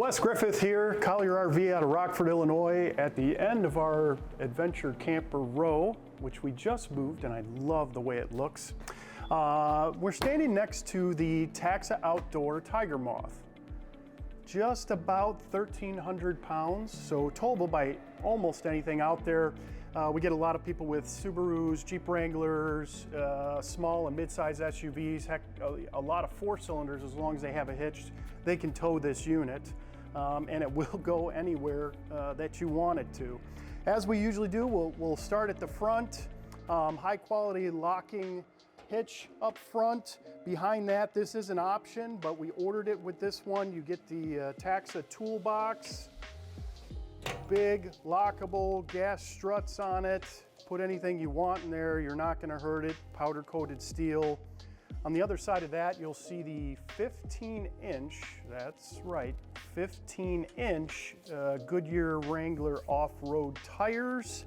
Wes Griffith here, Collier RV out of Rockford, Illinois, at the end of our adventure camper row, which we just moved, and I love the way it looks. We're standing next to the Taxa Outdoor Tiger Moth. Just about 1,300 pounds, so towable by almost anything out there. We get a lot of people with Subarus, Jeep Wranglers, small and mid-size SUVs, heck, a lot of 4-cylinders. As long as they have a hitch, they can tow this unit, and it will go anywhere that you want it to. As we usually do, we'll start at the front, high quality locking hitch up front. Behind that, this is an option, but we ordered it with this one. You get the Taxa toolbox, big lockable gas struts on it. Put anything you want in there, you're not gonna hurt it. Powder coated steel. On the other side of that, you'll see the 15-inch, that's right, 15-inch Goodyear Wrangler off-road tires.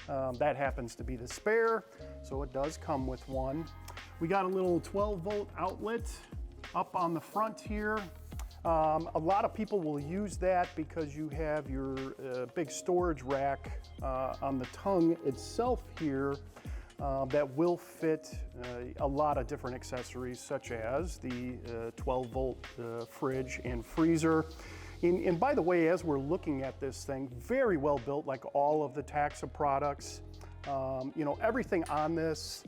That happens to be the spare, so it does come with one. We got a little 12-volt outlet up on the front here. A lot of people will use that because you have your big storage rack on the tongue itself here that will fit a lot of different accessories, such as the 12-volt fridge and freezer. And by the way, as we're looking at this thing, very well built, like all of the Taxa products. You know, everything on this,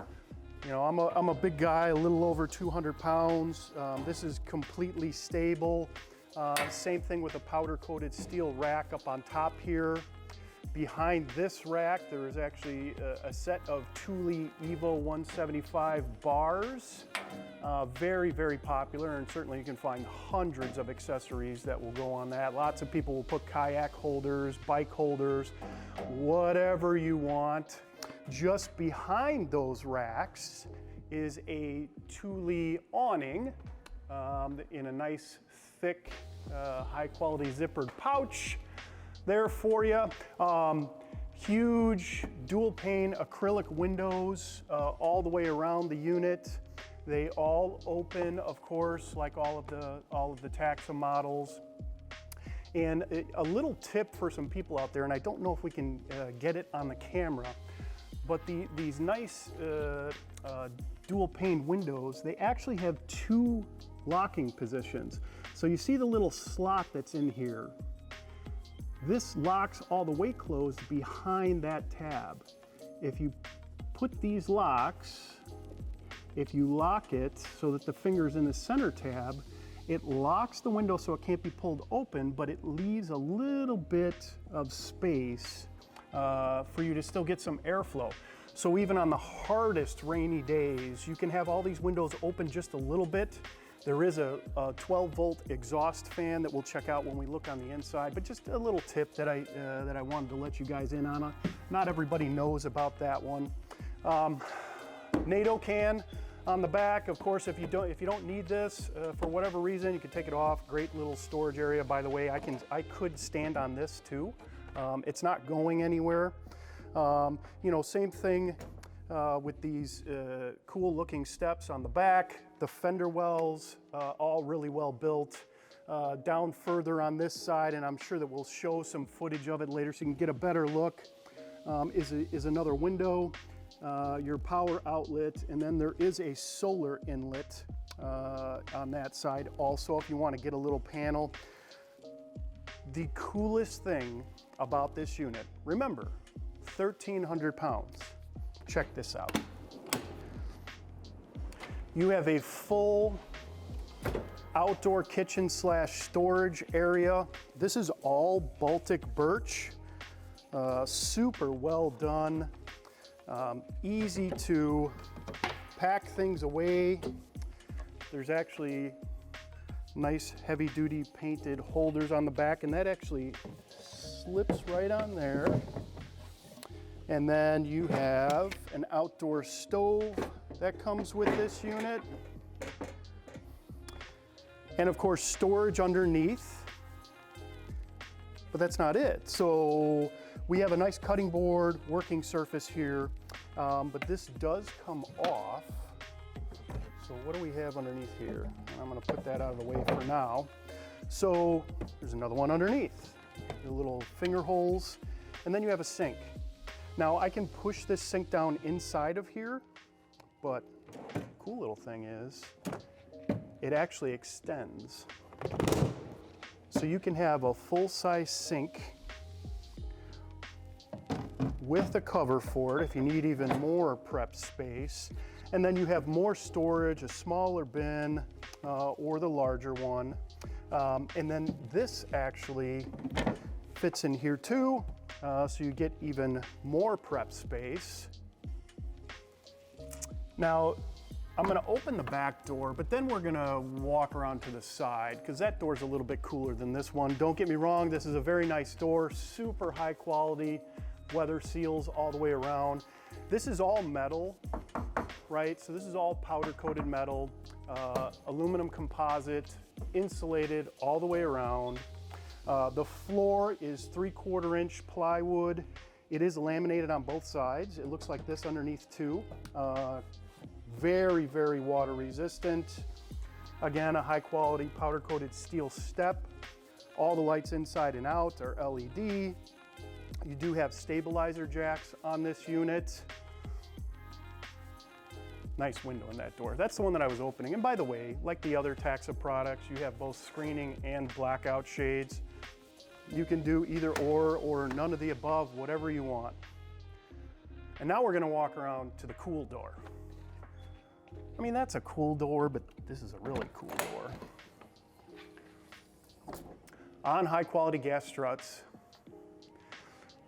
you know, I'm a big guy, a little over 200 pounds. This is completely stable. Same thing with a powder coated steel rack up on top here. Behind this rack, there is actually a set of Thule Evo 175 bars. Very, very popular, and certainly you can find hundreds of accessories that will go on that. Lots of people will put kayak holders, bike holders, whatever you want. Just behind those racks is a Thule awning in a nice, thick, high-quality zippered pouch there for you. Huge dual-pane acrylic windows all the way around the unit. They all open, of course, like all of the Taxa models. And a little tip for some people out there, and I don't know if we can get it on the camera, but these nice dual pane windows, they actually have 2 locking positions. So you see the little slot that's in here. This locks all the way closed behind that tab. If you put these locks, if you lock it so that the finger's in the center tab, it locks the window so it can't be pulled open, but it leaves a little bit of space for you to still get some airflow. So even on the hardest rainy days, you can have all these windows open just a little bit. There is a 12-volt exhaust fan that we'll check out when we look on the inside, but just a little tip that I wanted to let you guys in on. Not everybody knows about that one. NATO can on the back. Of course, if you don't need this for whatever reason, you can take it off. Great little storage area, by the way. I could stand on this too. It's not going anywhere. You know, same thing with these cool looking steps on the back. The fender wells, all really well built. Down further on this side, and I'm sure that we'll show some footage of it later so you can get a better look, is another window, your power outlet, and then there is a solar inlet on that side also if you want to get a little panel. The coolest thing about this unit, remember, 1,300 pounds. Check this out. You have a full outdoor kitchen / storage area. This is all Baltic birch, super well done, easy to pack things away. There's actually nice heavy duty painted holders on the back, and that actually slips right on there. And then you have an outdoor stove that comes with this unit. And of course, storage underneath. But that's not it. So we have a nice cutting board, working surface here, but this does come off. So what do we have underneath here? I'm gonna put that out of the way for now. So there's another one underneath, the little finger holes, and then you have a sink. Now I can push this sink down inside of here, but the cool little thing is it actually extends. So you can have a full-size sink with a cover for it if you need even more prep space. And then you have more storage, a smaller bin or the larger one. And then this actually fits in here too, so you get even more prep space. Now, I'm gonna open the back door, but then we're gonna walk around to the side because that door's a little bit cooler than this one. Don't get me wrong, this is a very nice door, super high quality, weather seals all the way around. This is all metal, right? So this is all powder coated metal, aluminum composite, insulated all the way around. The floor is 3/4 inch plywood. It is laminated on both sides. It looks like this underneath too. Very, very water resistant. Again, a high quality powder coated steel step. All the lights inside and out are LED. You do have stabilizer jacks on this unit. Nice window in that door. That's the one that I was opening. And by the way, like the other Taxa products, you have both screening and blackout shades. You can do either or none of the above, whatever you want. And now we're gonna walk around to the cool door. I mean, that's a cool door, but this is a really cool door. On high quality gas struts.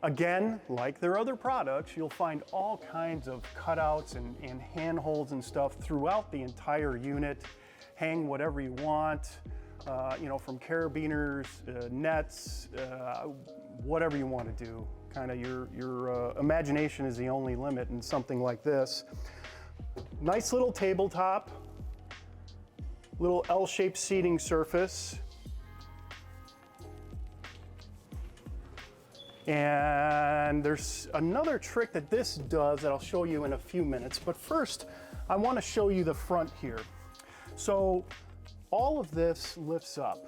Again, like their other products, you'll find all kinds of cutouts and handholds and stuff throughout the entire unit. Hang whatever you want, you know, from carabiners, nets, whatever you want to do. Kind of your imagination is the only limit in something like this. Nice little tabletop, little L-shaped seating surface. And there's another trick that this does that I'll show you in a few minutes. But first, I want to show you the front here. So all of this lifts up.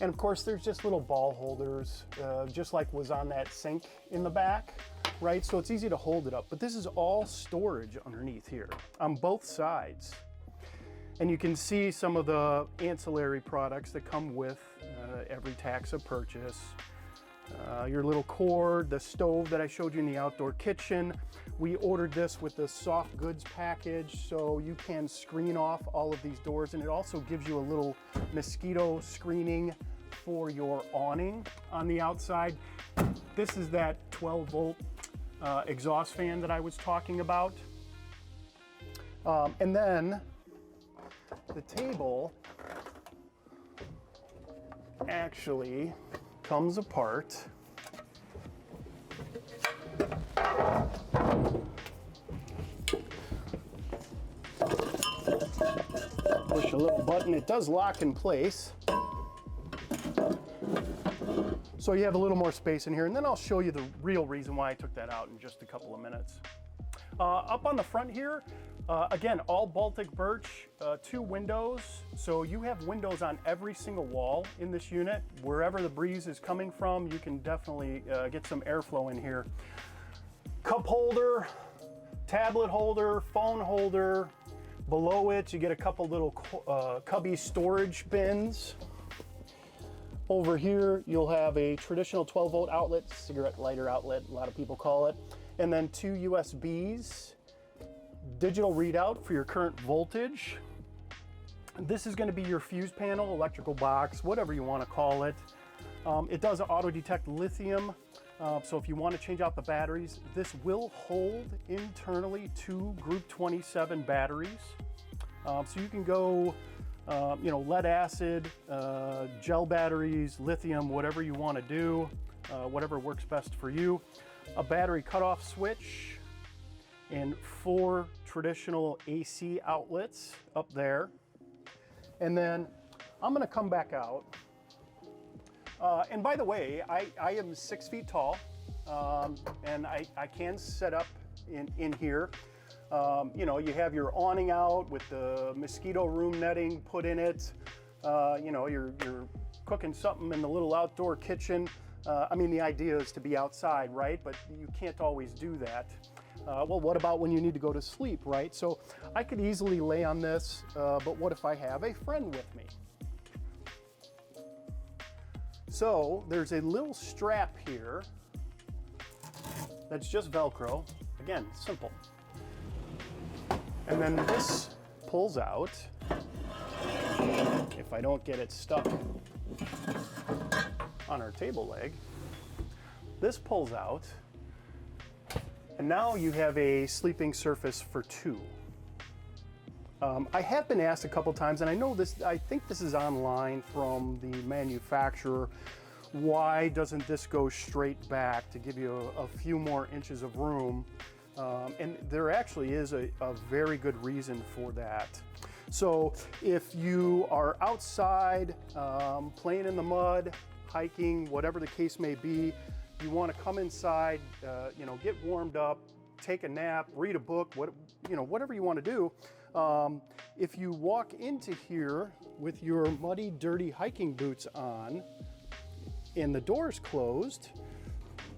And of course, there's just little ball holders, just like was on that sink in the back, right? So it's easy to hold it up. But this is all storage underneath here on both sides. And you can see some of the ancillary products that come with every Taxa purchase. Your little cord, the stove that I showed you in the outdoor kitchen. We ordered this with the soft goods package, so you can screen off all of these doors, and it also gives you a little mosquito screening for your awning on the outside. This is that 12-volt exhaust fan that I was talking about. And then the table actually comes apart. Push a little button, it does lock in place. So you have a little more space in here, and then I'll show you the real reason why I took that out in just a couple of minutes. Up on the front here, again, all Baltic birch, 2 windows. So you have windows on every single wall in this unit. Wherever the breeze is coming from, you can definitely get some airflow in here. Cup holder, tablet holder, phone holder. Below it, you get a couple little cubby storage bins. Over here, you'll have a traditional 12-volt outlet, cigarette lighter outlet, a lot of people call it. And then 2 USBs, digital readout for your current voltage. This is going to be your fuse panel, electrical box, whatever you want to call it. It does auto detect lithium, so if you want to change out the batteries, this will hold internally 2 Group 27 batteries. So you can go, you know, lead acid, gel batteries, lithium, whatever you want to do, whatever works best for you. A battery cutoff switch and 4 traditional AC outlets up there. And then I'm going to come back out. And by the way, I am 6 feet tall, and I can set up in here. You know, you have your awning out with the mosquito room netting put in it. You know, you're cooking something in the little outdoor kitchen. I mean, the idea is to be outside, right? But you can't always do that. Well, what about when you need to go to sleep, right? So I could easily lay on this, but what if I have a friend with me? So there's a little strap here that's just Velcro. Again, simple. And then this pulls out. If I don't get it stuck on our table leg, this pulls out. And now you have a sleeping surface for two. I have been asked a couple times, and I know this, I think this is online from the manufacturer, why doesn't this go straight back to give you a few more inches of room? And there actually is a very good reason for that. So if you are outside, playing in the mud, hiking, whatever the case may be, you want to come inside, you know, get warmed up, take a nap, read a book, whatever you want to do. If you walk into here with your muddy, dirty hiking boots on and the door's closed,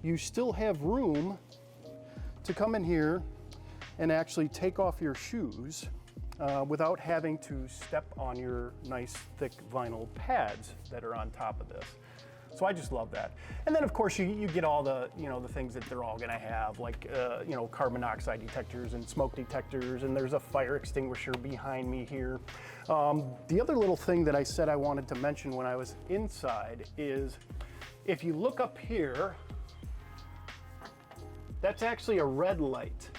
you still have room to come in here and actually take off your shoes without having to step on your nice thick vinyl pads that are on top of this. So I just love that. And then of course you get all the, the things that they're all gonna have, like, carbon monoxide detectors and smoke detectors, and there's a fire extinguisher behind me here. The other little thing that I said I wanted to mention when I was inside is, if you look up here, that's actually a red light.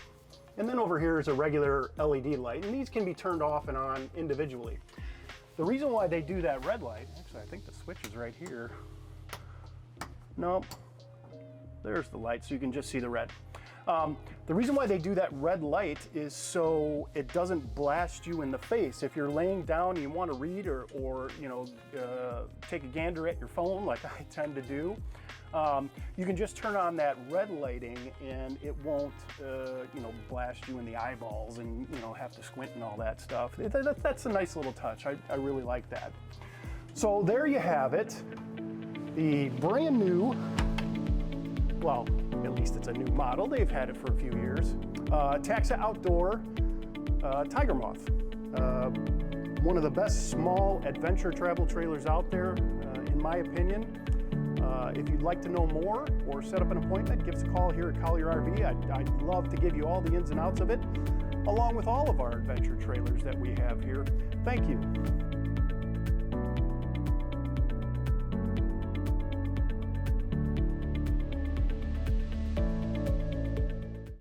And then over here is a regular LED light, and these can be turned off and on individually. The reason why they do that red light, actually I think the switch is right here. Nope, there's the light, so you can just see the red. The reason why they do that red light is so it doesn't blast you in the face. If you're laying down and you want to read or take a gander at your phone like I tend to do, you can just turn on that red lighting and it won't blast you in the eyeballs and have to squint and all that stuff. That's a nice little touch. I really like that. So there you have it. The brand new, well, at least it's a new model. They've had it for a few years. Taxa Outdoor Tiger Moth. One of the best small adventure travel trailers out there, in my opinion. If you'd like to know more or set up an appointment, give us a call here at Collier RV. I'd love to give you all the ins and outs of it, along with all of our adventure trailers that we have here. Thank you.